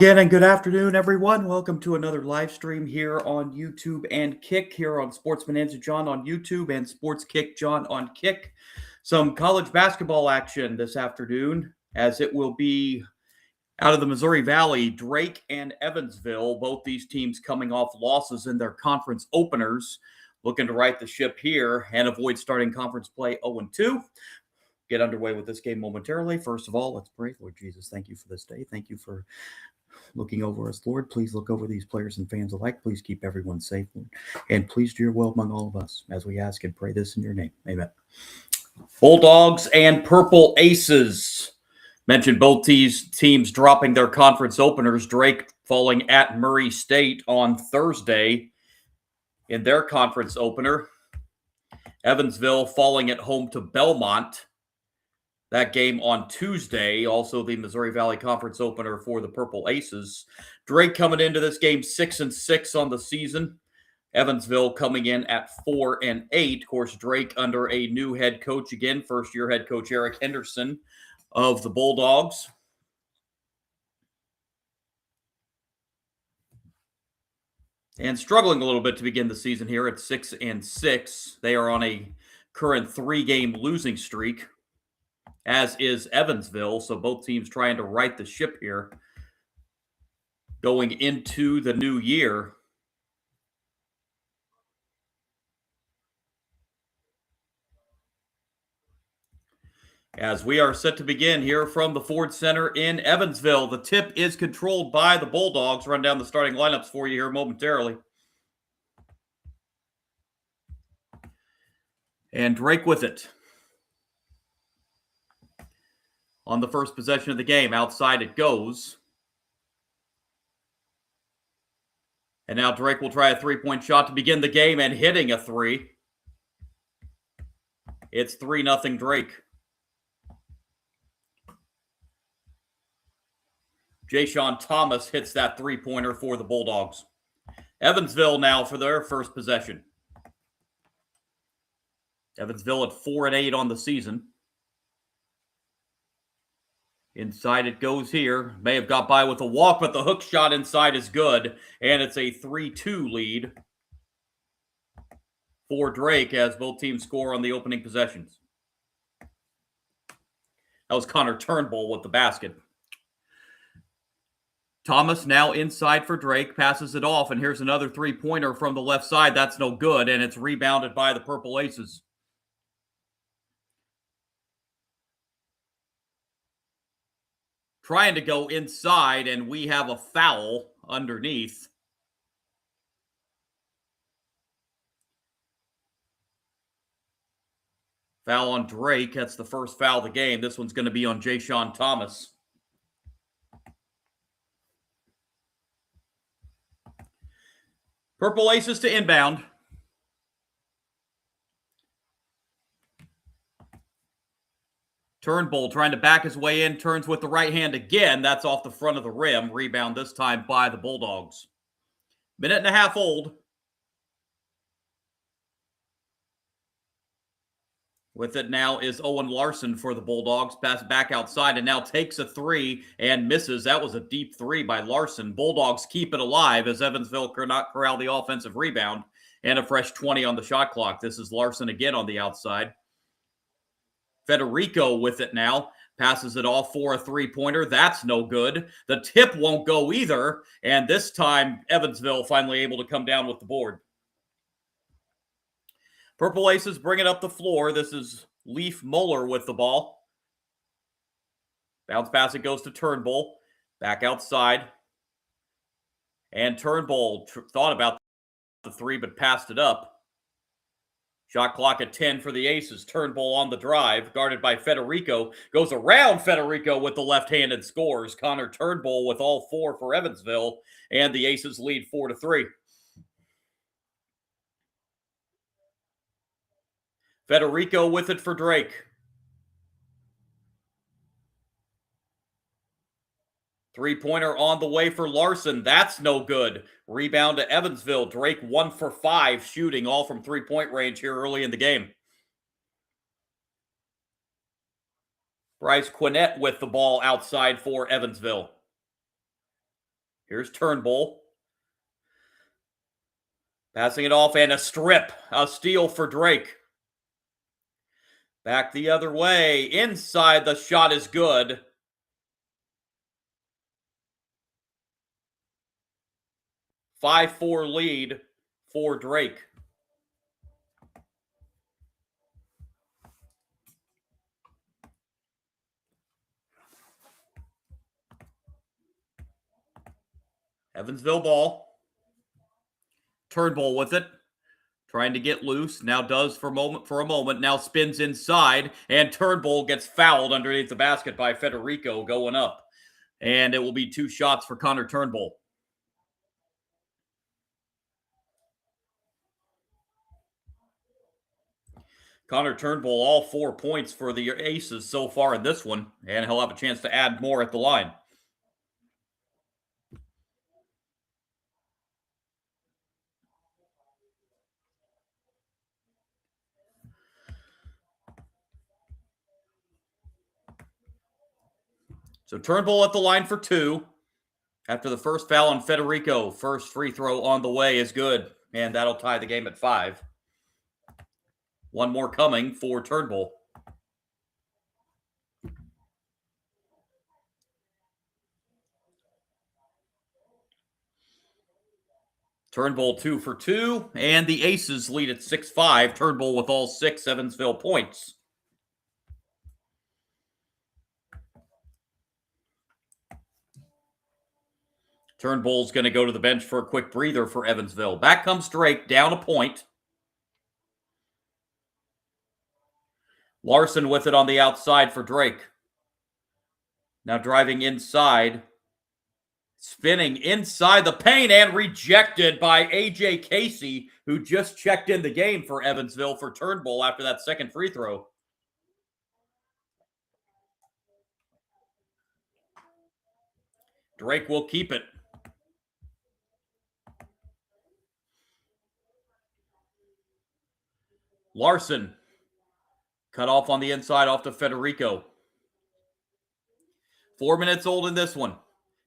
Again, and good afternoon, everyone. Welcome to another live stream here on YouTube and Kick, here on Sportsman Answer John on YouTube and Sports Kick John on Kick. Some college basketball action this afternoon, as it will be out of the Missouri Valley, Drake and Evansville, both these teams coming off losses in their conference openers, looking to right the ship here and avoid starting conference play 0-2. Get underway with this game momentarily. First of all, let's pray. Lord Jesus, thank you for this day. Thank you for looking over us, Lord. Please look over these players and fans alike. Please keep everyone safe, Lord. And please do your will among all of us as we ask and pray this in your name. Amen. Bulldogs and Purple Aces. Mentioned both these teams dropping their conference openers. Drake falling at Murray State on Thursday in their conference opener. Evansville falling at home to Belmont. That game on Tuesday, also the Missouri Valley Conference opener for the Purple Aces. Drake coming into this game 6-6 on the season. Evansville coming in at 4-8. Of course, Drake under a new head coach again, first-year head coach Eric Henderson of the Bulldogs. And struggling a little bit to begin the season here at 6-6. They are on a current 3-game losing streak, as is Evansville. So both teams trying to right the ship here going into the new year. As we are set to begin here from the Ford Center in Evansville, the tip is controlled by the Bulldogs. Run down the starting lineups for you here momentarily. And Drake with it. On the first possession of the game, outside it goes. And now Drake will try a three-point shot to begin the game and hitting a three. It's 3-0 Drake. Ja'Shawn Thomas hits that three-pointer for the Bulldogs. Evansville now for their first possession. Evansville at 4-8 on the season. Inside it goes here. May have got by with a walk, but the hook shot inside is good. And it's a 3-2 lead for Drake as both teams score on the opening possessions. That was Connor Turnbull with the basket. Thomas now inside for Drake, passes it off, and here's another three-pointer from the left side. That's no good, and it's rebounded by the Purple Aces. Trying to go inside, and we have a foul underneath. Foul on Drake. That's the first foul of the game. This one's going to be on Ja'Shawn Thomas. Purple Aces to inbound. Turnbull trying to back his way in, turns with the right hand again. That's off the front of the rim. Rebound this time by the Bulldogs. Minute and a half old. With it now is Owen Larson for the Bulldogs. Pass back outside and now takes a three and misses. That was a deep three by Larson. Bulldogs keep it alive as Evansville cannot corral the offensive rebound. And a fresh 20 on the shot clock. This is Larson again on the outside. Federico with it now. Passes it off for a three-pointer. That's no good. The tip won't go either. And this time, Evansville finally able to come down with the board. Purple Aces bring it up the floor. This is Leaf Moeller with the ball. Bounce pass, it goes to Turnbull. Back outside. And Turnbull thought about the three, but passed it up. Shot clock at 10 for the Aces. Turnbull on the drive, guarded by Federico. Goes around Federico with the left-handed scores. Connor Turnbull with all four for Evansville. And the Aces lead 4-3. Federico with it for Drake. Three-pointer on the way for Larson. That's no good. Rebound to Evansville. Drake 1 for 5 shooting, all from three-point range here early in the game. Bryce Quinnett with the ball outside for Evansville. Here's Turnbull. Passing it off and a strip. A steal for Drake. Back the other way. Inside, the shot is good. A 5-4 lead for Drake. Evansville ball. Turnbull with it. Trying to get loose. Now does for a moment. Now spins inside. And Turnbull gets fouled underneath the basket by Federico going up. And it will be 2 shots for Connor Turnbull. Connor Turnbull, all 4 points for the Aces so far in this one. And he'll have a chance to add more at the line. So Turnbull at the line for 2. After the first foul on Federico, first free throw on the way is good. And that'll tie the game at 5. One more coming for Turnbull. Turnbull 2 for 2. And the Aces lead at 6-5. Turnbull with all 6 Evansville points. Turnbull's going to go to the bench for a quick breather for Evansville. Back comes Drake, down a point. Larson with it on the outside for Drake. Now driving inside. Spinning inside the paint and rejected by A.J. Casey, who just checked in the game for Evansville for Turnbull after that second free throw. Drake will keep it. Larson cut off on the inside off to Federico. 4 minutes old in this one.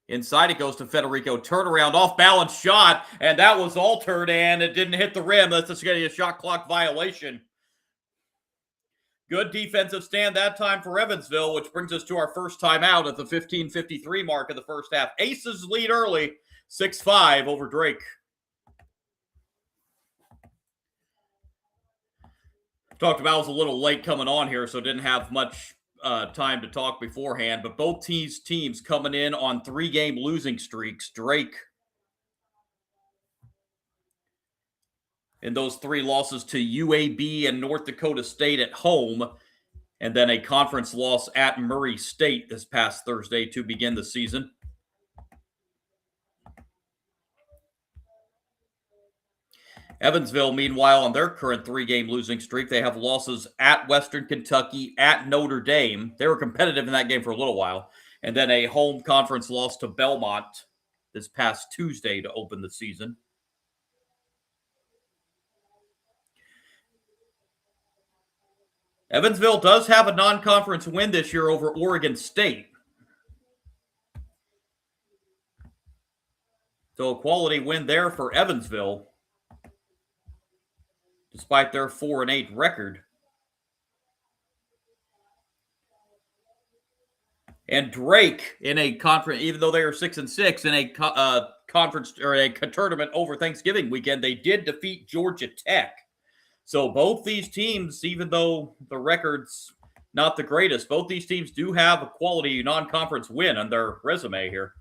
Inside it goes to Federico. Turnaround, off-balance shot, and that was altered, and it didn't hit the rim. That's just getting a shot clock violation. Good defensive stand that time for Evansville, which brings us to our first timeout at the 15:53 mark of the first half. Aces lead early, 6-5 over Drake. Talked about I was a little late coming on here, so didn't have much time to talk beforehand, but both teams coming in on 3-game losing streaks. Drake in those 3 losses to UAB and North Dakota State at home, and then a conference loss at Murray State this past Thursday to begin the season. Evansville, meanwhile, on their current 3-game losing streak, they have losses at Western Kentucky, at Notre Dame. They were competitive in that game for a little while. And then a home conference loss to Belmont this past Tuesday to open the season. Evansville does have a non-conference win this year over Oregon State. So a quality win there for Evansville, despite their 4-8 record. And Drake in a conference, even though they are 6-6 in a conference or a tournament over Thanksgiving weekend, they did defeat Georgia Tech. So both these teams, even though the record's not the greatest, both these teams do have a quality non-conference win on their resume here.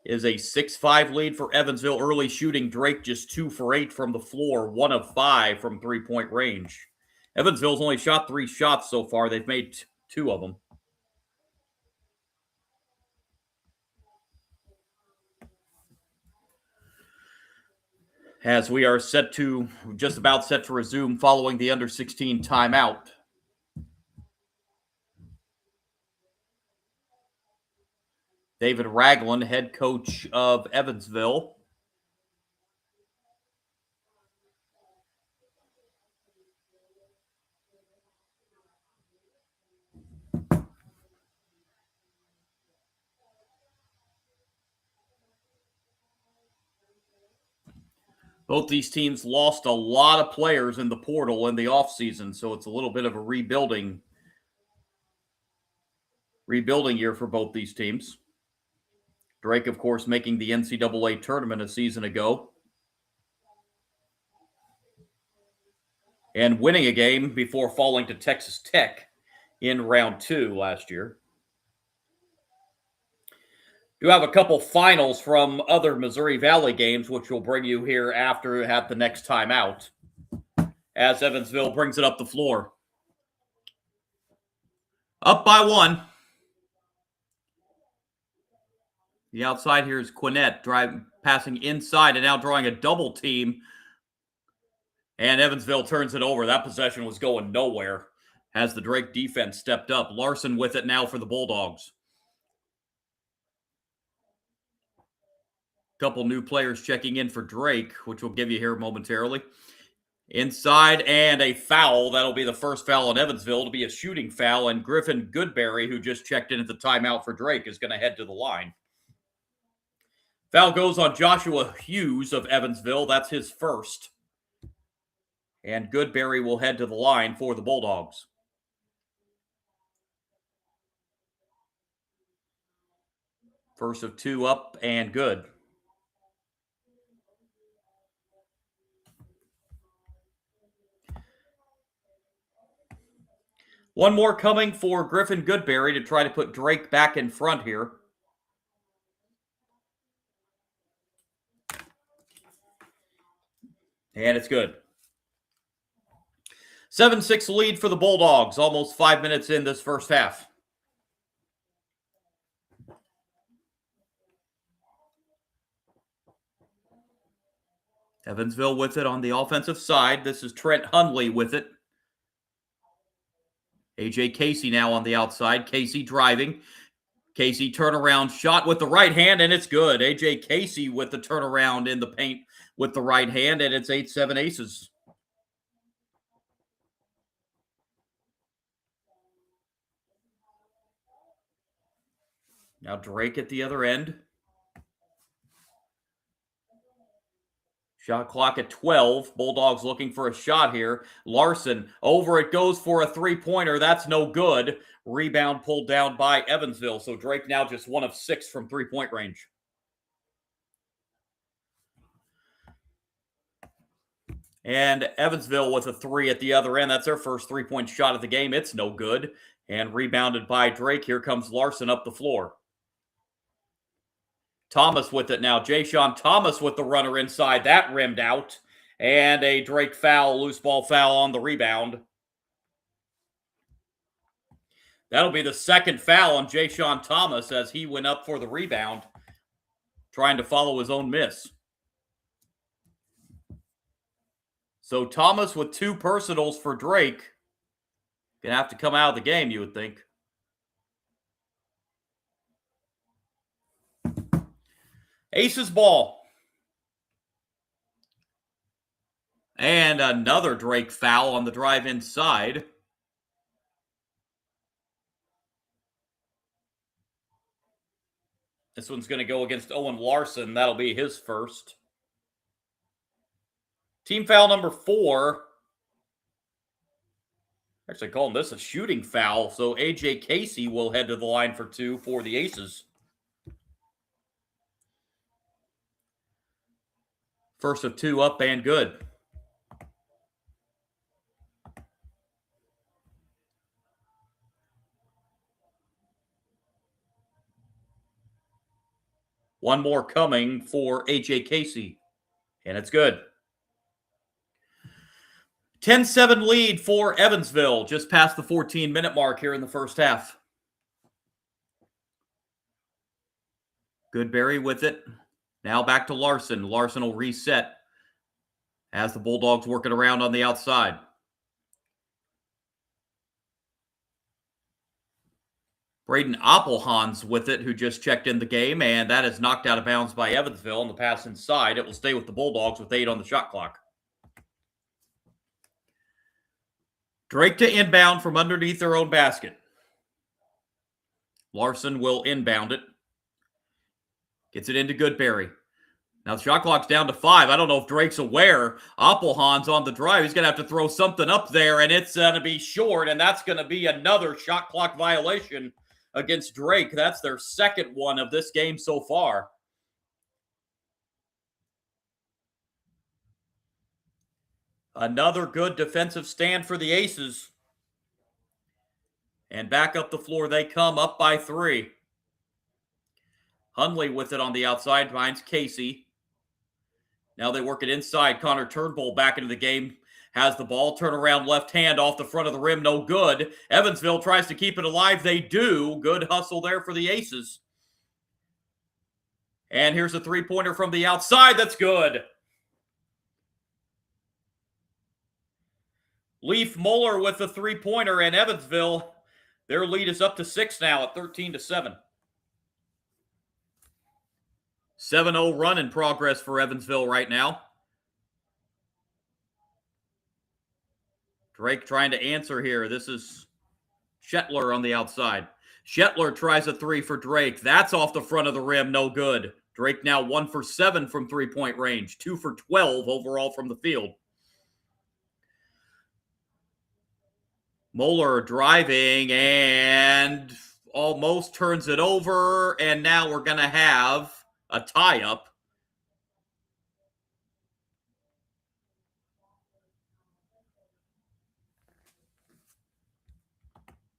Is a 6-5 lead for Evansville. Early shooting, Drake just 2 for 8 from the floor, 1 of 5 from three-point range. Evansville's only shot 3 shots so far. They've made 2 of them. As we are just about set to resume following the under-16 timeout. David Ragland, head coach of Evansville. Both these teams lost a lot of players in the portal in the offseason, so it's a little bit of a rebuilding year for both these teams. Drake, of course, making the NCAA tournament a season ago and winning a game before falling to Texas Tech in round 2 last year. Do have a couple finals from other Missouri Valley games, which we'll bring you here after at the next time out, as Evansville brings it up the floor. Up by 1. The outside here is Quinnett passing inside and now drawing a double team. And Evansville turns it over. That possession was going nowhere as the Drake defense stepped up. Larson with it now for the Bulldogs. Couple new players checking in for Drake, which we'll give you here momentarily. Inside and a foul. That'll be the first foul on Evansville to be a shooting foul. And Griffin Goodberry, who just checked in at the timeout for Drake, is going to head to the line. Foul goes on Joshua Hughes of Evansville. That's his first. And Goodberry will head to the line for the Bulldogs. First of 2 up and good. One more coming for Griffin Goodberry to try to put Drake back in front here. And it's good. 7-6 lead for the Bulldogs, almost 5 minutes in this first half. Evansville with it on the offensive side. This is Trent Hundley with it. A.J. Casey now on the outside. Casey driving. Casey turnaround shot with the right hand, and it's good. A.J. Casey with the turnaround in the paint with the right hand, and it's 8-7 Aces. Now Drake at the other end. Shot clock at 12. Bulldogs looking for a shot here. Larson over it goes for a three-pointer. That's no good. Rebound pulled down by Evansville. So Drake now just 1 of 6 from three-point range. And Evansville with a 3 at the other end. That's their first three-point shot of the game. It's no good. And rebounded by Drake. Here comes Larson up the floor. Thomas with it now. Ja'Shawn Thomas with the runner inside. That rimmed out. And a Drake foul, loose ball foul on the rebound. That'll be the second foul on Ja'Shawn Thomas as he went up for the rebound, trying to follow his own miss. So Thomas with 2 personals for Drake. Gonna have to come out of the game, you would think. Aces ball. And another Drake foul on the drive inside. This one's going to go against Owen Larson. That'll be his first. Team foul number 4. Actually calling this a shooting foul. So A.J. Casey will head to the line for 2 for the Aces. First of 2 up and good. One more coming for A.J. Casey, and it's good. 10-7 lead for Evansville, just past the 14-minute mark here in the first half. Goodberry with it. Now back to Larson. Larson will reset as the Bulldogs work it around on the outside. Braden Oppelhans with it, who just checked in the game, and that is knocked out of bounds by Evansville on the pass inside. It will stay with the Bulldogs with 8 on the shot clock. Drake to inbound from underneath their own basket. Larson will inbound it. Gets it into Goodberry. Now the shot clock's down to 5. I don't know if Drake's aware. Appelhahn's on the drive. He's going to have to throw something up there, and it's going to be short, and that's going to be another shot clock violation against Drake. That's their second one of this game so far. Another good defensive stand for the Aces. And back up the floor they come, up by 3. Hundley with it on the outside, finds Casey. Now they work it inside. Connor Turnbull back into the game. Has the ball, turn around left hand off the front of the rim, no good. Evansville tries to keep it alive. They do. Good hustle there for the Aces. And here's a three-pointer from the outside. That's good. Leaf Moeller with the three-pointer, and Evansville, their lead is up to 6 now at 13-7. 7-0 run in progress for Evansville right now. Drake trying to answer here. This is Shetler on the outside. Shetler tries a 3 for Drake. That's off the front of the rim, no good. Drake now 1 for 7 from three-point range, 2 for 12 overall from the field. Moeller driving and almost turns it over, and now we're going to have a tie-up.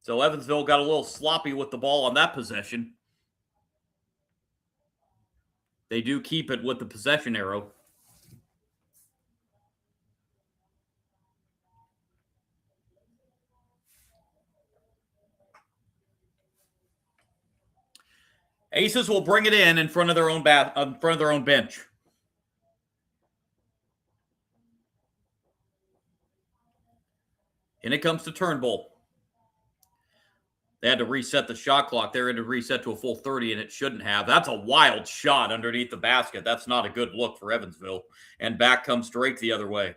So Evansville got a little sloppy with the ball on that possession. They do keep it with the possession arrow. Aces will bring it in front of their own bench. And it comes to Turnbull. They had to reset the shot clock. They're going to reset to a full 30, and it shouldn't have. That's a wild shot underneath the basket. That's not a good look for Evansville. And back comes Drake the other way.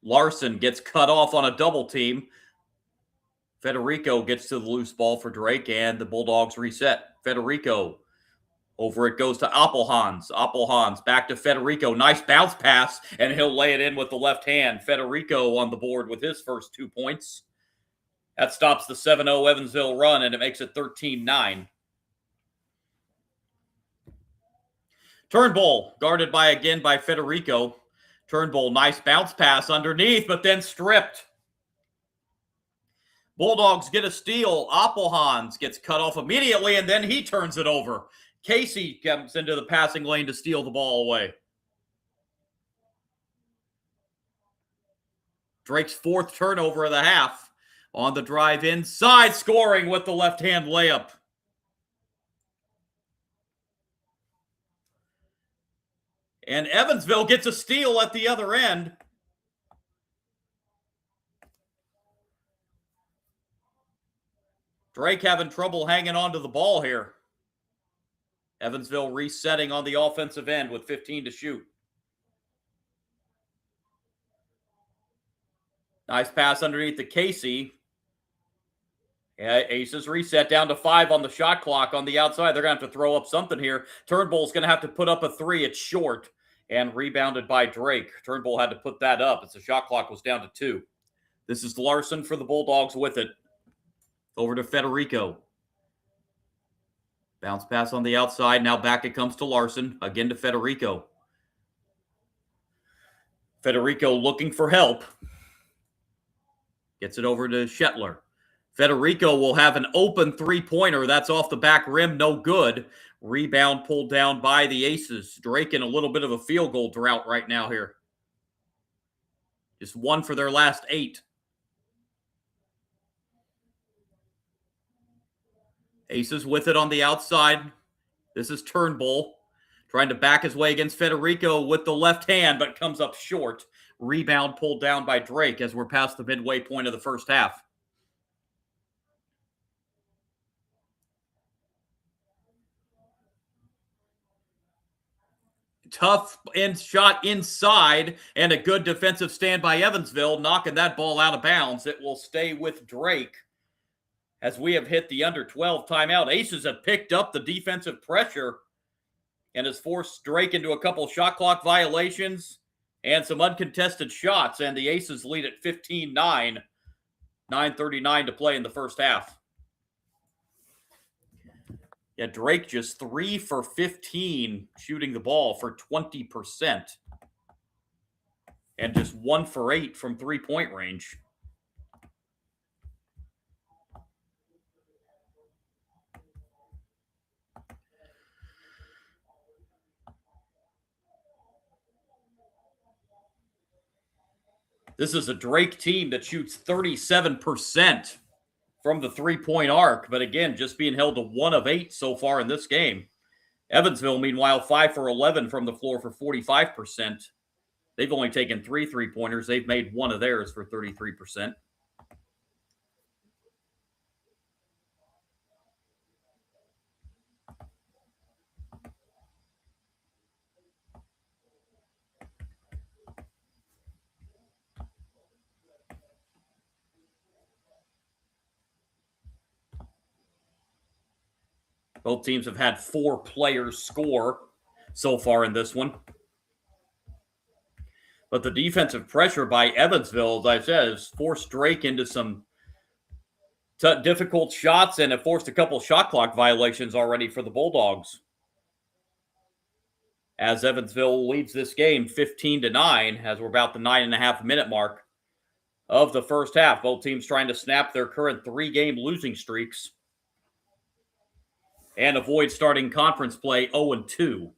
Larson gets cut off on a double team. Federico gets to the loose ball for Drake, and the Bulldogs reset. Federico, over it goes to Appelhahn's. Appelhahn's back to Federico. Nice bounce pass, and he'll lay it in with the left hand. Federico on the board with his first 2 points. That stops the 7-0 Evansville run, and it makes it 13-9. Turnbull, guarded by Federico. Turnbull, nice bounce pass underneath, but then stripped. Bulldogs get a steal. Appelhahn's gets cut off immediately, and then he turns it over. Casey comes into the passing lane to steal the ball away. Drake's 4th turnover of the half. On the drive inside, scoring with the left-hand layup. And Evansville gets a steal at the other end. Drake having trouble hanging on to the ball here. Evansville resetting on the offensive end with 15 to shoot. Nice pass underneath to Casey. Yeah, Aces reset down to 5 on the shot clock on the outside. They're going to have to throw up something here. Turnbull's going to have to put up a 3. It's short and rebounded by Drake. Turnbull had to put that up as the shot clock was down to 2. This is Larson for the Bulldogs with it. Over to Federico. Bounce pass on the outside. Now back it comes to Larson. Again to Federico. Federico looking for help. Gets it over to Shetler. Federico will have an open three-pointer. That's off the back rim. No good. Rebound pulled down by the Aces. Drake in a little bit of a field goal drought right now here. Just 1 for their last 8. Aces with it on the outside. This is Turnbull trying to back his way against Federico with the left hand, but comes up short. Rebound pulled down by Drake as we're past the midway point of the first half. Tough shot inside, and a good defensive stand by Evansville, knocking that ball out of bounds. It will stay with Drake as we have hit the under 12 timeout. Aces have picked up the defensive pressure and has forced Drake into a couple shot clock violations and some uncontested shots, and the Aces lead at 15-9, 9:39 to play in the first half. Yeah, Drake just 3 for 15 shooting the ball for 20%, and just 1 for 8 from three-point range. This is a Drake team that shoots 37% from the three-point arc, but again, just being held to 1 of 8 so far in this game. Evansville, meanwhile, 5 for 11 from the floor for 45%. They've only taken 3 three-pointers. They've made 1 of theirs for 33%. Both teams have had 4 players score so far in this one. But the defensive pressure by Evansville, as I said, has forced Drake into some difficult shots and have forced a couple shot clock violations already for the Bulldogs. As Evansville leads this game 15-9, as we're about the 9.5-minute mark of the first half. Both teams trying to snap their current 3-game losing streaks and avoid starting conference play 0-2.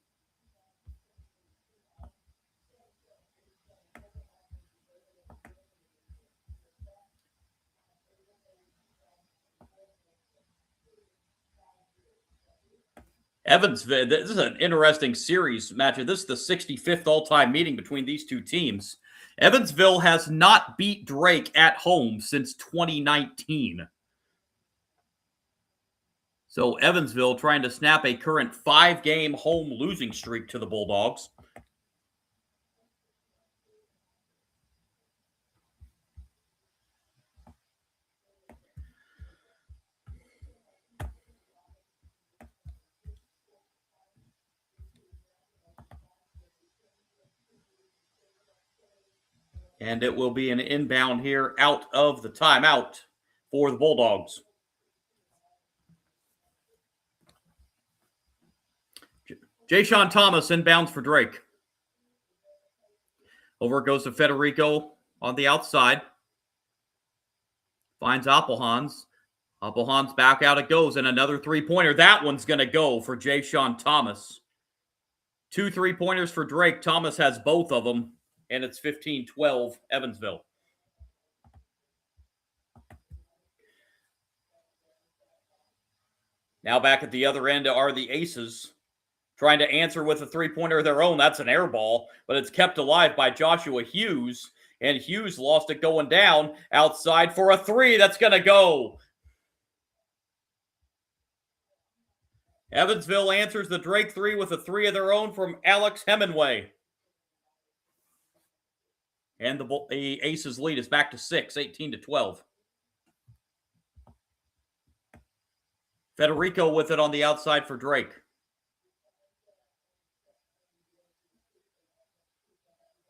Evansville, this is an interesting series matchup. This is the 65th all-time meeting between these two teams. Evansville has not beat Drake at home since 2019. So Evansville trying to snap a current 5-game home losing streak to the Bulldogs. And it will be an inbound here out of the timeout for the Bulldogs. Jay-Sean Thomas inbounds for Drake. Over it goes to Federico on the outside. Finds Appelhans. Appelhans back out it goes, and another three-pointer. That one's going to go for Jay-Sean Thomas. 2 three-pointers for Drake. Thomas has both of them, and it's 15-12 Evansville. Now back at the other end are the Aces, trying to answer with a three-pointer of their own. That's an air ball, but it's kept alive by Joshua Hughes, and Hughes lost it going down outside for a 3. That's going to go. Evansville answers the Drake 3 with a 3 of their own from Alex Hemingway. And the Aces lead is back to 6, 18-12. Federico with it on the outside for Drake.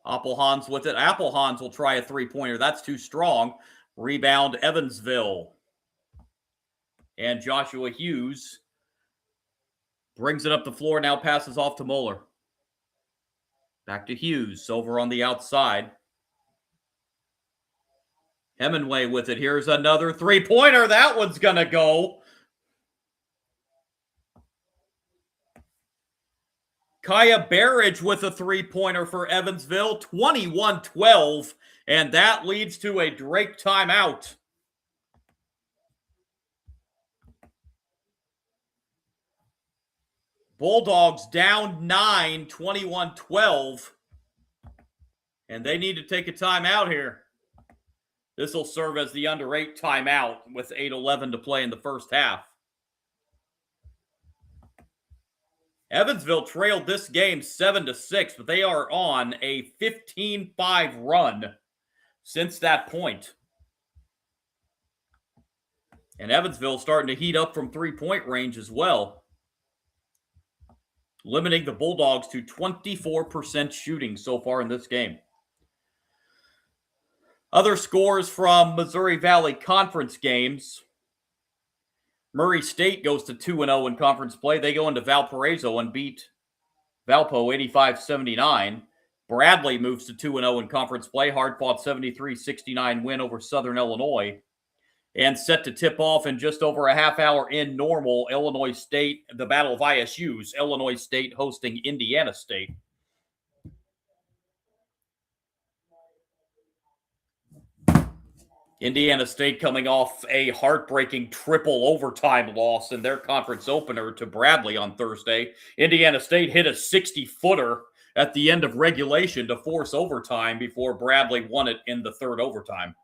Appelhans with it. Appelhans will try a three-pointer. That's too strong. Rebound Evansville. And Joshua Hughes brings it up the floor, now passes off to Moeller. Back to Hughes, over on the outside. Hemingway with it. Here's another three-pointer. That one's going to go. Kaya Barrage with a three-pointer for Evansville, 21-12, and that leads to a Drake timeout. Bulldogs down 9, 21-12, and they need to take a timeout here. This will serve as the under 8 timeout with 8:11 to play in the first half. Evansville trailed this game 7-6, but they are on a 15-5 run since that point. And Evansville starting to heat up from three-point range as well. limiting the Bulldogs to 24% shooting so far in this game. Other scores from Missouri Valley Conference games. Murray State goes to 2-0 in conference play. They go into Valparaiso and beat Valpo 85-79. Bradley moves to 2-0 in conference play. Hard-fought 73-69 win over Southern Illinois. And set to tip off in just over a half hour in Normal, Illinois State, the Battle of ISUs. Illinois State hosting Indiana State. Indiana State coming off a heartbreaking triple overtime loss in their conference opener to Bradley on Thursday. Indiana State hit a 60-footer at the end of regulation to force overtime before Bradley won it in the third overtime.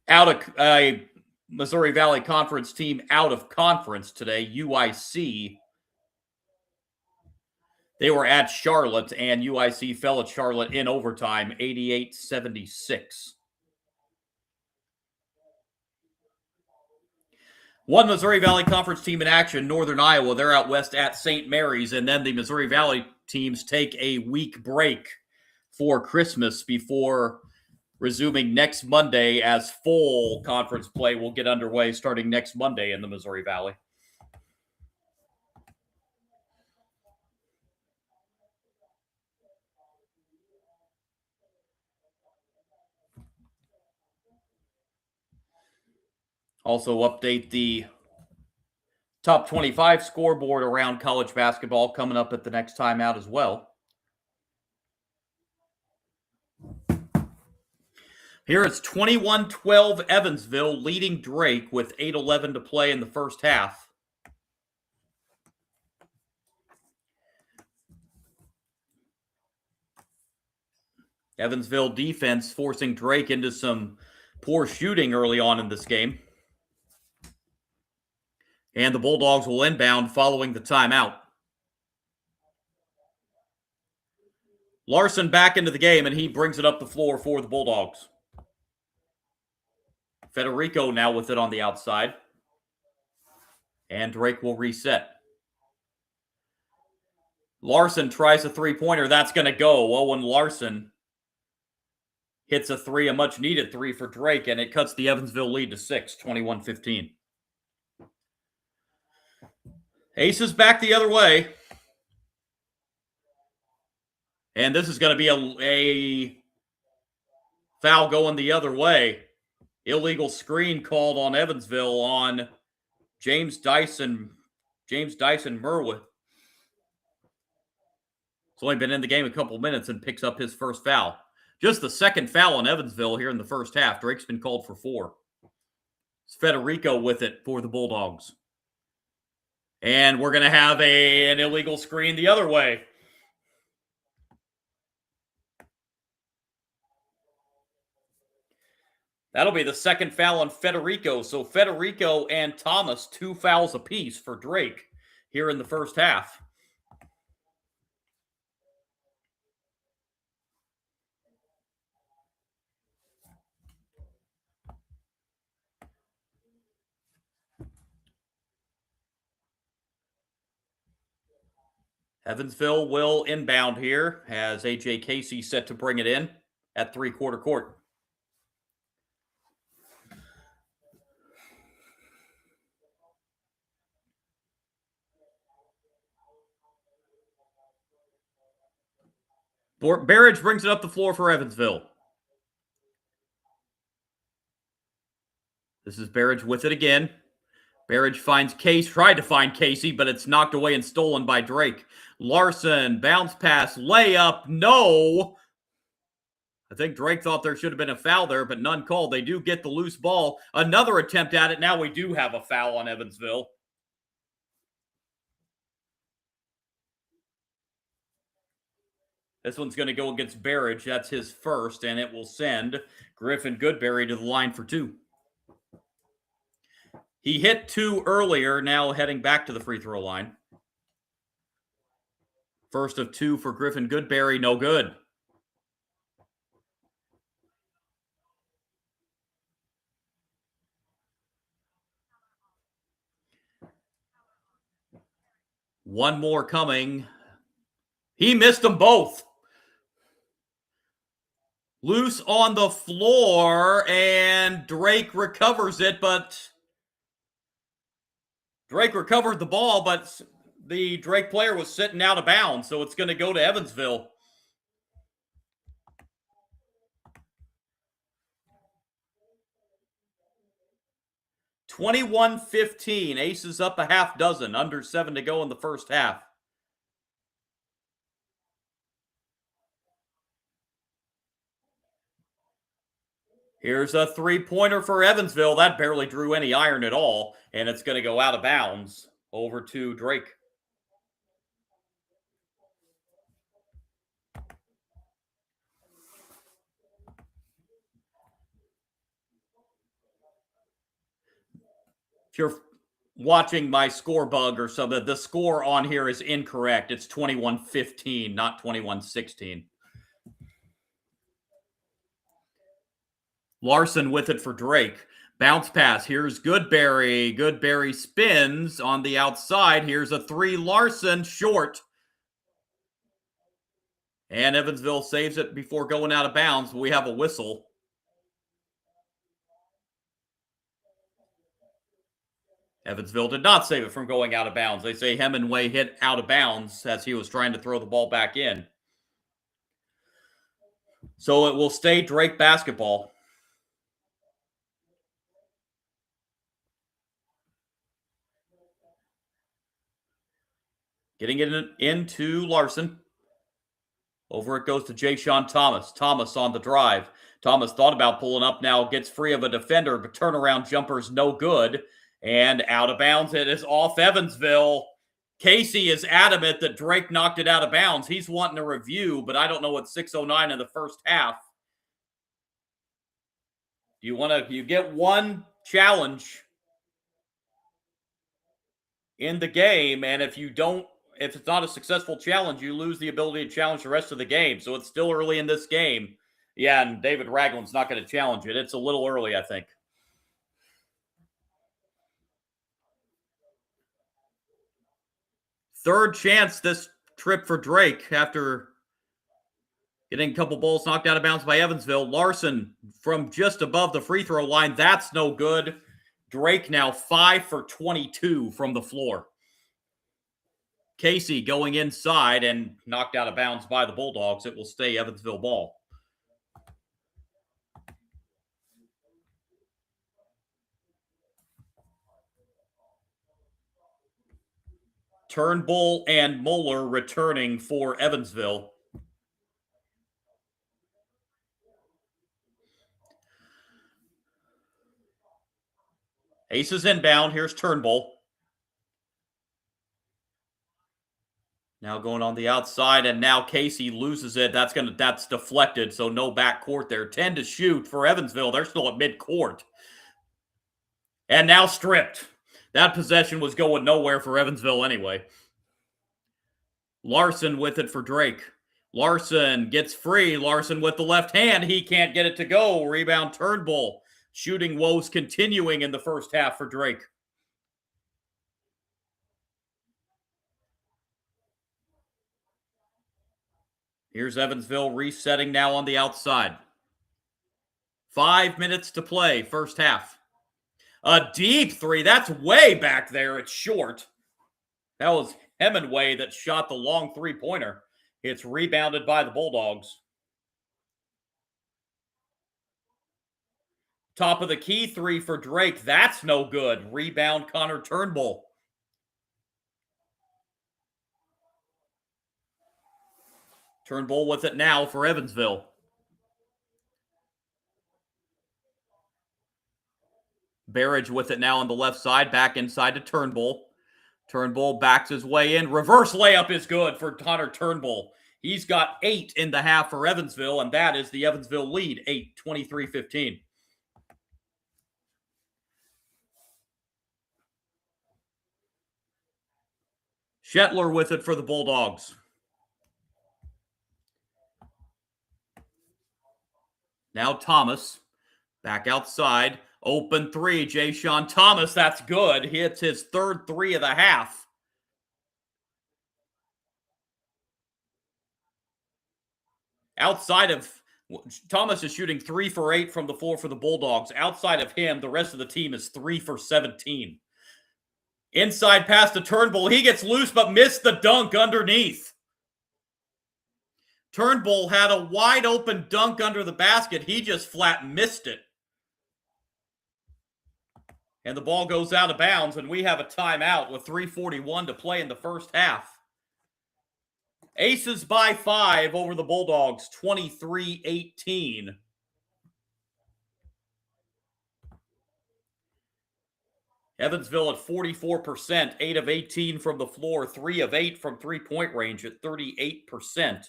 Out of a Missouri Valley Conference team out of conference today, UIC. They were at Charlotte, and UIC fell at Charlotte in overtime, 88-76. One Missouri Valley Conference team in action, Northern Iowa. They're out west at St. Mary's, and then the Missouri Valley teams take a week break for Christmas before resuming next Monday, as full conference play will get underway starting next Monday in the Missouri Valley. Also update the top 25 scoreboard around college basketball coming up at the next timeout as well. Here it's 21-12 Evansville leading Drake with 8:11 to play in the first half. Evansville defense forcing Drake into some poor shooting early on in this game. And the Bulldogs will inbound following the timeout. Larson back into the game, and he brings it up the floor for the Bulldogs. Federico now with it on the outside. And Drake will reset. Larson tries a three-pointer. That's going to go. Owen Larson hits a three, a much-needed three for Drake, and it cuts the Evansville lead to 6, 21-15. Aces back the other way. And this is going to be a foul going the other way. Illegal screen called on Evansville on James Dyson Merwith. He's only been in the game a couple minutes and picks up his first foul. Just the second foul on Evansville here in the first half. Drake's been called for 4. It's Federico with it for the Bulldogs. And we're going to have an illegal screen the other way. That'll be the second foul on Federico. So Federico and Thomas, 2 fouls apiece for Drake here in the first half. Evansville will inbound here as A.J. Casey set to bring it in at three-quarter court. Barrage brings it up the floor for Evansville. This is Barrage with it again. Barrage finds tried to find Casey, but it's knocked away and stolen by Drake. Larson, bounce pass, layup, no. I think Drake thought there should have been a foul there, but none called. They do get the loose ball. Another attempt at it. Now we do have a foul on Evansville. This one's going to go against Barrage. That's his first, and it will send Griffin Goodberry to the line for 2. He hit 2 earlier, now heading back to the free throw line. First of 2 for Griffin Goodberry, no good. One more coming. He missed them both. Loose on the floor, and Drake recovers it, but Drake recovered the ball, but the Drake player was sitting out of bounds, so it's going to go to Evansville. (21-15). Aces up a half dozen, under 7 to go in the first half. Here's a three-pointer for Evansville. That barely drew any iron at all, and it's going to go out of bounds over to Drake. If you're watching my score bug or something, the score on here is incorrect. It's 21-15, not 21-16. Larson with it for Drake. Bounce pass. Here's Goodberry. Goodberry spins on the outside. Here's a three. Larson short. And Evansville saves it before going out of bounds. We have a whistle. Evansville did not save it from going out of bounds. They say Hemingway hit out of bounds as he was trying to throw the ball back in. So it will stay Drake basketball. Getting it into Larson. Over it goes to Jay-Sean Thomas. Thomas on the drive. Thomas thought about pulling up now, gets free of a defender, but turnaround jumper's no good. And out of bounds, it is off Evansville. Casey is adamant that Drake knocked it out of bounds. He's wanting a review, but I don't know what 6:09 in the first half. You get one challenge in the game, and if it's not a successful challenge, you lose the ability to challenge the rest of the game. So it's still early in this game. Yeah, and David Ragland's not going to challenge it. It's a little early, I think. Third chance this trip for Drake after getting a couple balls knocked out of bounds by Evansville. Larson from just above the free throw line. That's no good. Drake now 5 for 22 from the floor. Casey going inside and knocked out of bounds by the Bulldogs. It will stay Evansville ball. Turnbull and Moeller returning for Evansville. Aces inbound. Here's Turnbull. Now going on the outside, and now Casey loses it. That's deflected, so no backcourt there. 10 to shoot for Evansville. They're still at midcourt. And now stripped. That possession was going nowhere for Evansville anyway. Larson with it for Drake. Larson gets free. Larson with the left hand. He can't get it to go. Rebound Turnbull. Shooting woes continuing in the first half for Drake. Here's Evansville resetting now on the outside. 5 minutes to play, first half. A deep three. That's way back there. It's short. That was Hemingway that shot the long three-pointer. It's rebounded by the Bulldogs. Top of the key three for Drake. That's no good. Rebound Connor Turnbull. Turnbull with it now for Evansville. Barrage with it now on the left side. Back inside to Turnbull. Turnbull backs his way in. Reverse layup is good for Connor Turnbull. He's got 8 in the half for Evansville, and that is the Evansville lead, 8, 23-15. Shetler with it for the Bulldogs. Now Thomas, back outside, open three, Jay-Sean Thomas, that's good. Hits his third three of the half. Outside of Thomas is shooting 3 for 8 from the floor for the Bulldogs. Outside of him, the rest of the team is 3 for 17. Inside pass to Turnbull. He gets loose but missed the dunk underneath. Turnbull had a wide open dunk under the basket. He just flat missed it. And the ball goes out of bounds, and we have a timeout with 3:41 to play in the first half. Aces by 5 over the Bulldogs, 23-18. Evansville at 44%, 8 of 18 from the floor, 3 of 8 from three-point range at 38%.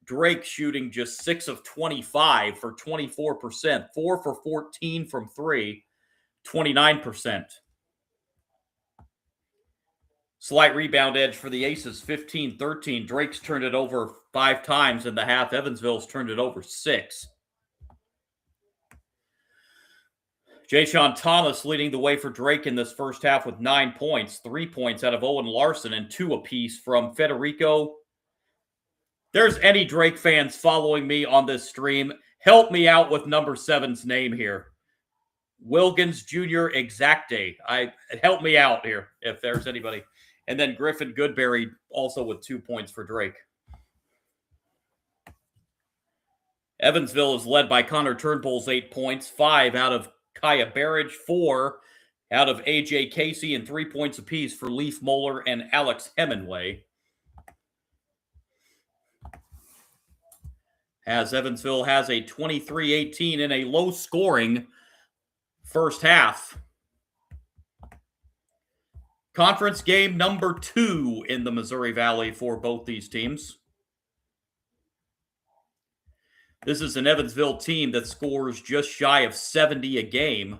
Drake shooting just 6 of 25 for 24%, 4 for 14 from 3, 29%. Slight rebound edge for the Aces, 15-13. Drake's turned it over 5 times in the half. Evansville's turned it over 6. Jaysean Thomas leading the way for Drake in this first half with 9 points, 3 points out of Owen Larson and 2 apiece from Federico. There's any Drake fans following me on this stream, help me out with number 7's name here. Wilkins Jr. Exacte. Help me out here if there's anybody. And then Griffin Goodberry also with 2 points for Drake. Evansville is led by Connor Turnbull's 8 points, 5 out of Kaya Barrage, 4 out of AJ Casey, and 3 points apiece for Leaf Moeller and Alex Hemingway. As Evansville has a 23-18 in a low-scoring first half. Conference game number 2 in the Missouri Valley for both these teams. This is an Evansville team that scores just shy of 70 a game.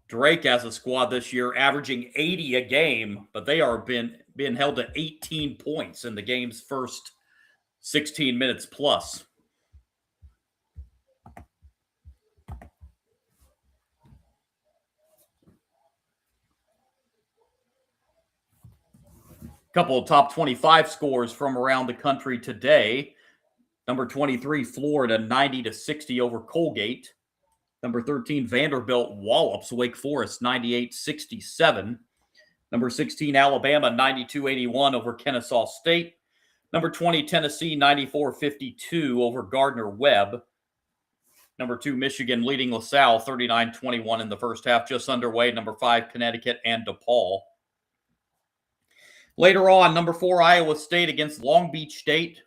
Drake has a squad this year averaging 80 a game, but they are being held to 18 points in the game's first 16 minutes plus. Couple of top 25 scores from around the country today. Number 23, Florida, 90-60 over Colgate. Number 13, Vanderbilt wallops Wake Forest, 98-67. Number 16, Alabama, 92-81 over Kennesaw State. Number 20, Tennessee, 94-52 over Gardner-Webb. Number 2, Michigan leading LaSalle, 39-21 in the first half, just underway. Number 5, Connecticut and DePaul. Later on, number 4, Iowa State against Long Beach State.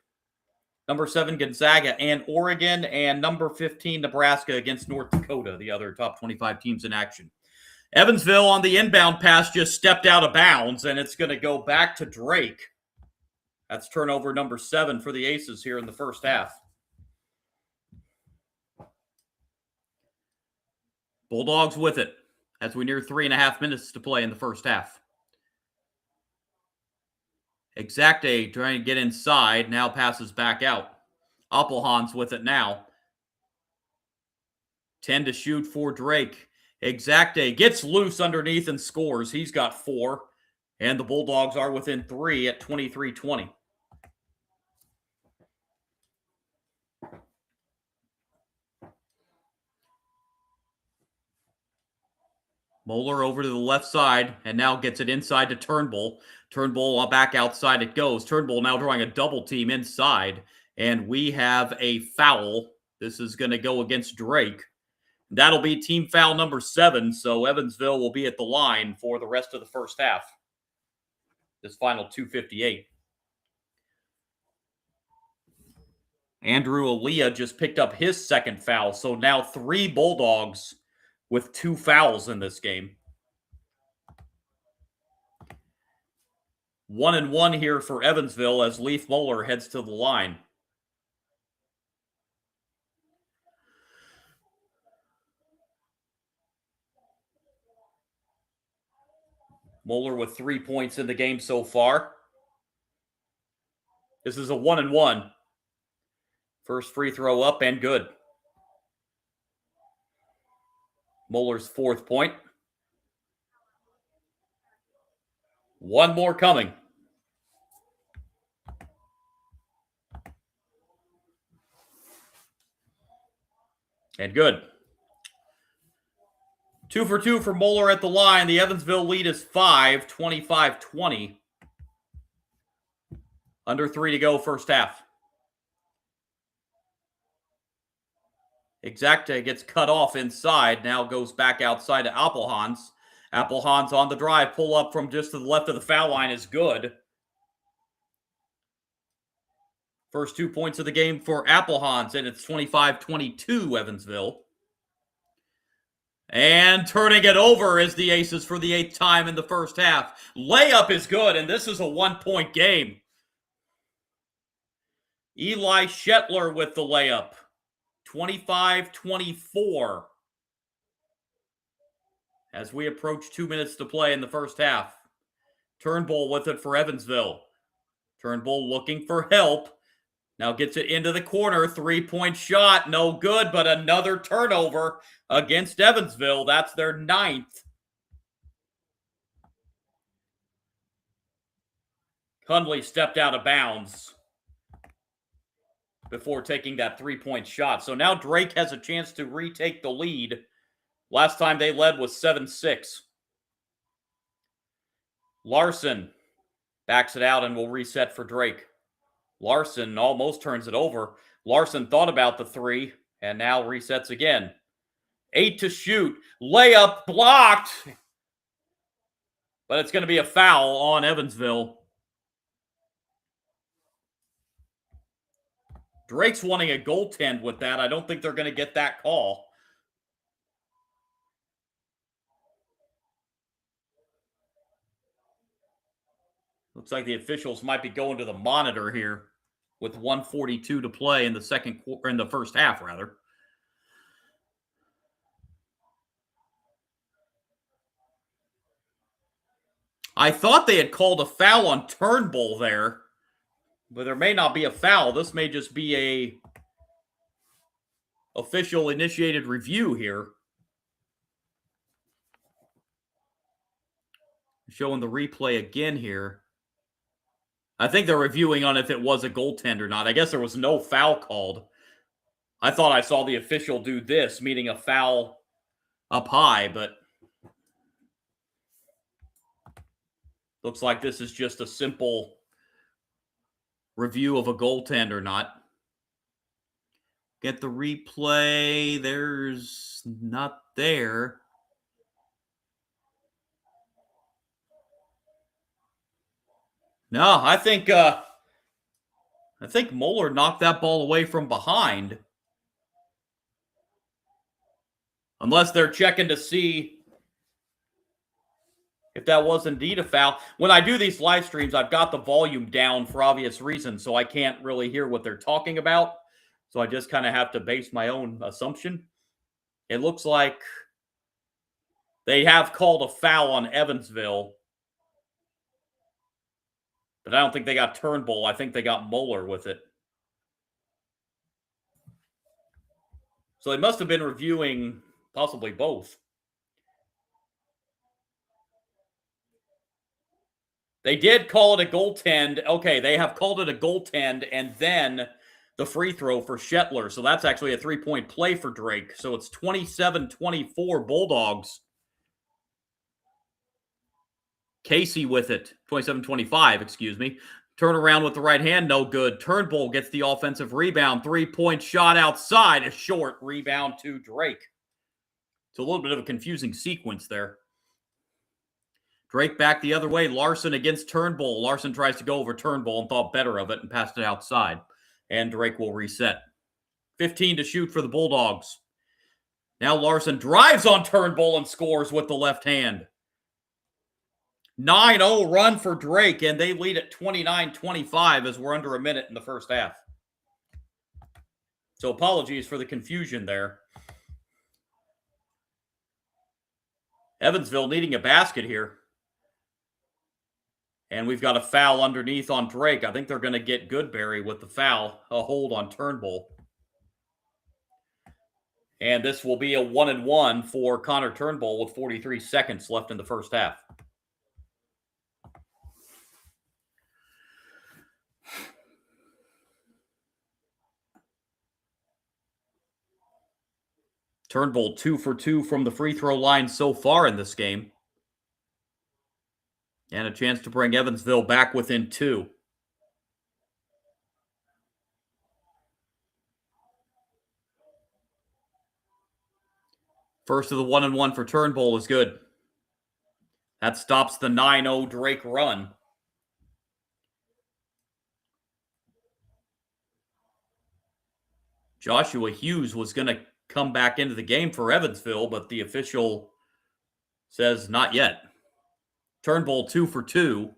Number 7, Gonzaga and Oregon. And number 15, Nebraska against North Dakota, the other top 25 teams in action. Evansville on the inbound pass just stepped out of bounds, and it's going to go back to Drake. That's turnover number 7 for the Aces here in the first half. Bulldogs with it as we near 3.5 minutes to play in the first half. Exacte trying to get inside, now passes back out. Appelhans with it now. 10 to shoot for Drake. Exacte gets loose underneath and scores. He's got 4. And the Bulldogs are within 3 at 23-20. Moeller over to the left side and now gets it inside to Turnbull. Turnbull back outside it goes. Turnbull now drawing a double team inside. And we have a foul. This is going to go against Drake. That'll be team foul number 7. So Evansville will be at the line for the rest of the first half. This final 2:58. Andrew Aaliyah just picked up his second foul. So now 3 Bulldogs with 2 fouls in this game. 1-1 here for Evansville as Leaf Moeller heads to the line. Moeller with 3 points in the game so far. This is a 1-1. First free throw up and good. Moeller's 4th point. One more coming. And good. 2 for 2 for Moeller at the line. The Evansville lead is 5, 25-20. Under 3 to go, first half. Exacta gets cut off inside. Now goes back outside to Appelhans. Appelhans on the drive. Pull up from just to the left of the foul line is good. First 2 points of the game for Appelhans, and it's 25-22 Evansville. And turning it over is the Aces for the 8th time in the first half. Layup is good, and this is a 1-point game. Eli Shetler with the layup. 25-24. As we approach 2 minutes to play in the first half. Turnbull with it for Evansville. Turnbull looking for help. Now gets it into the corner. 3-point shot. No good, but another turnover against Evansville. That's their 9th. Hundley stepped out of bounds before taking that 3-point shot. So now Drake has a chance to retake the lead. Last time they led was 7-6. Larson backs it out and will reset for Drake. Larson almost turns it over. Larson thought about the 3 and now resets again. 8 to shoot. Layup blocked. But it's going to be a foul on Evansville. Drake's wanting a goaltend with that. I don't think they're going to get that call. Looks like the officials might be going to the monitor here with 1:42 to play in the first half, rather. I thought they had called a foul on Turnbull there, but there may not be a foul. This may just be a official initiated review here. Showing the replay again here. I think they're reviewing on if it was a goaltend or not. I guess there was no foul called. I thought I saw the official do this, meaning a foul up high, but looks like this is just a simple review of a goaltend or not. Get the replay. There's not there. No, I think Moeller knocked that ball away from behind. Unless they're checking to see if that was indeed a foul. When I do these live streams, I've got the volume down for obvious reasons, so I can't really hear what they're talking about. So I just kind of have to base my own assumption. It looks like they have called a foul on Evansville. But I don't think they got Turnbull. I think they got Moeller with it. So they must have been reviewing possibly both. They did call it a goaltend. Okay, they have called it a goaltend and then the free throw for Shetler. So that's actually a 3-point play for Drake. So it's 27-24 Bulldogs. Casey with it. 27-25, excuse me. Turn around with the right hand, no good. Turnbull gets the offensive rebound. 3-point shot outside. A short rebound to Drake. It's a little bit of a confusing sequence there. Drake back the other way. Larson against Turnbull. Larson tries to go over Turnbull and thought better of it and passed it outside. And Drake will reset. 15 to shoot for the Bulldogs. Now Larson drives on Turnbull and scores with the left hand. 9-0 run for Drake, and they lead at 29-25 as we're under a minute in the first half. So apologies for the confusion there. Evansville needing a basket here. And we've got a foul underneath on Drake. I think they're going to get Goodberry with the foul, a hold on Turnbull. And this will be a 1-1 for Connor Turnbull with 43 seconds left in the first half. Turnbull 2 for 2 from the free throw line so far in this game. And a chance to bring Evansville back within 2. First of the 1-and-1 for Turnbull is good. That stops the 9-0 Drake run. Joshua Hughes was going to come back into the game for Evansville, but the official says not yet. Turnbull 2 for 2.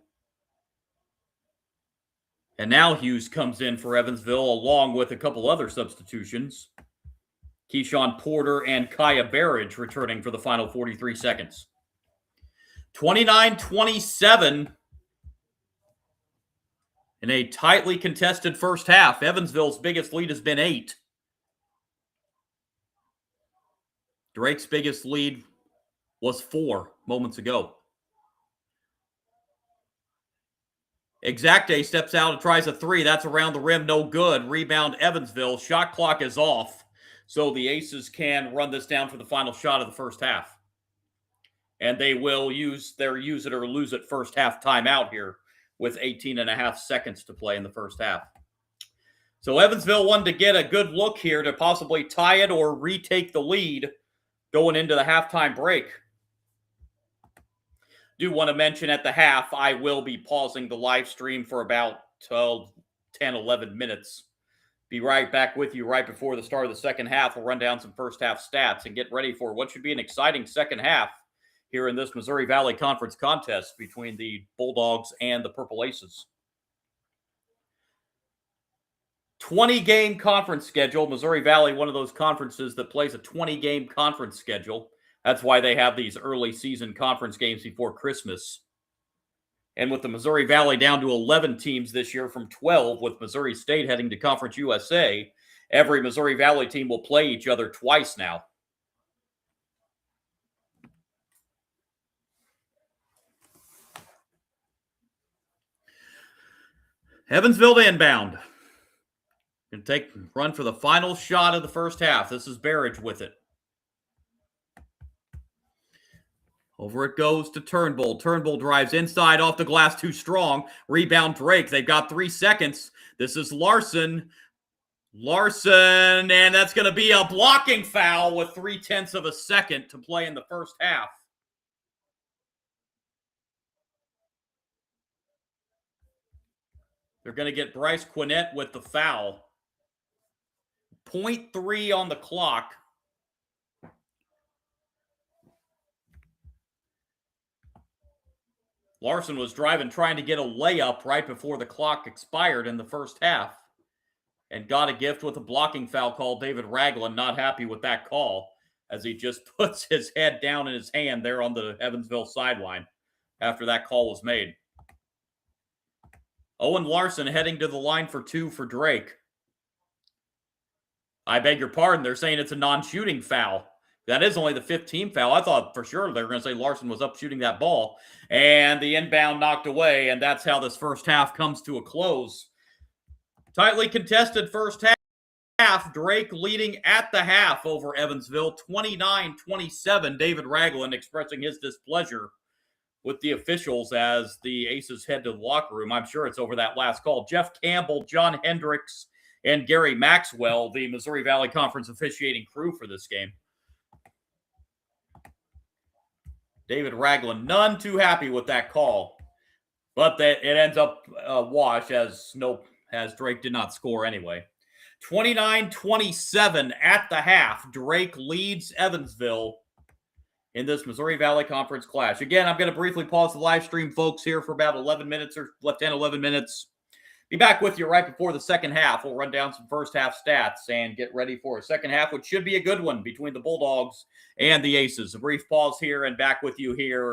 And now Hughes comes in for Evansville along with a couple other substitutions. Keyshawn Porter and Kaya Barrage returning for the final 43 seconds. 29-27 in a tightly contested first half. Evansville's biggest lead has been 8. Drake's biggest lead was 4 moments ago. Exacte steps out and tries a 3. That's around the rim. No good. Rebound Evansville. Shot clock is off. So the Aces can run this down for the final shot of the first half. And they will use their use it or lose it first half timeout here with 18.5 seconds to play in the first half. So Evansville wanted to get a good look here to possibly tie it or retake the lead going into the halftime break. Do want to mention at the half, I will be pausing the live stream for about 10, 11 minutes. Be right back with you right before the start of the second half. We'll run down some first half stats and get ready for what should be an exciting second half here in this Missouri Valley Conference contest between the Bulldogs and the Purple Aces. 20-game conference schedule. Missouri Valley, one of those conferences that plays a 20-game conference schedule. That's why they have these early season conference games before Christmas. And with the Missouri Valley down to 11 teams this year from 12, with Missouri State heading to Conference USA, every Missouri Valley team will play each other twice now. Evansville to inbound. Going to run for the final shot of the first half. This is Barrage with it. Over it goes to Turnbull. Turnbull drives inside off the glass too strong. Rebound Drake. They've got 3 seconds. This is Larson. Larson, and that's going to be a blocking foul with 0.3 of a second to play in the first half. They're going to get Bryce Quinnett with the foul. 0.3 on the clock. Larson was driving, trying to get a layup right before the clock expired in the first half and got a gift with a blocking foul call. David Ragland not happy with that call as he just puts his head down in his hand there on the Evansville sideline after that call was made. Owen Larson heading to the line for 2 for Drake. I beg your pardon, they're saying it's a non-shooting foul. That is only the 15th foul. I thought for sure they were going to say Larson was up shooting that ball. And the inbound knocked away, and that's how this first half comes to a close. Tightly contested first half. Drake leading at the half over Evansville, 29-27. David Ragland expressing his displeasure with the officials as the Aces head to the locker room. I'm sure it's over that last call. Jeff Campbell, John Hendricks, and Gary Maxwell, the Missouri Valley Conference officiating crew for this game. David Ragland, none too happy with that call. But it ends up a wash as Drake did not score anyway. 29-27 at the half. Drake leads Evansville in this Missouri Valley Conference clash. Again, I'm going to briefly pause the live stream, folks, here for about 11 minutes or 10, 11 minutes. Be back with you right before the second half. We'll run down some first half stats and get ready for a second half, which should be a good one between the Bulldogs and the Aces. A brief pause here and back with you here.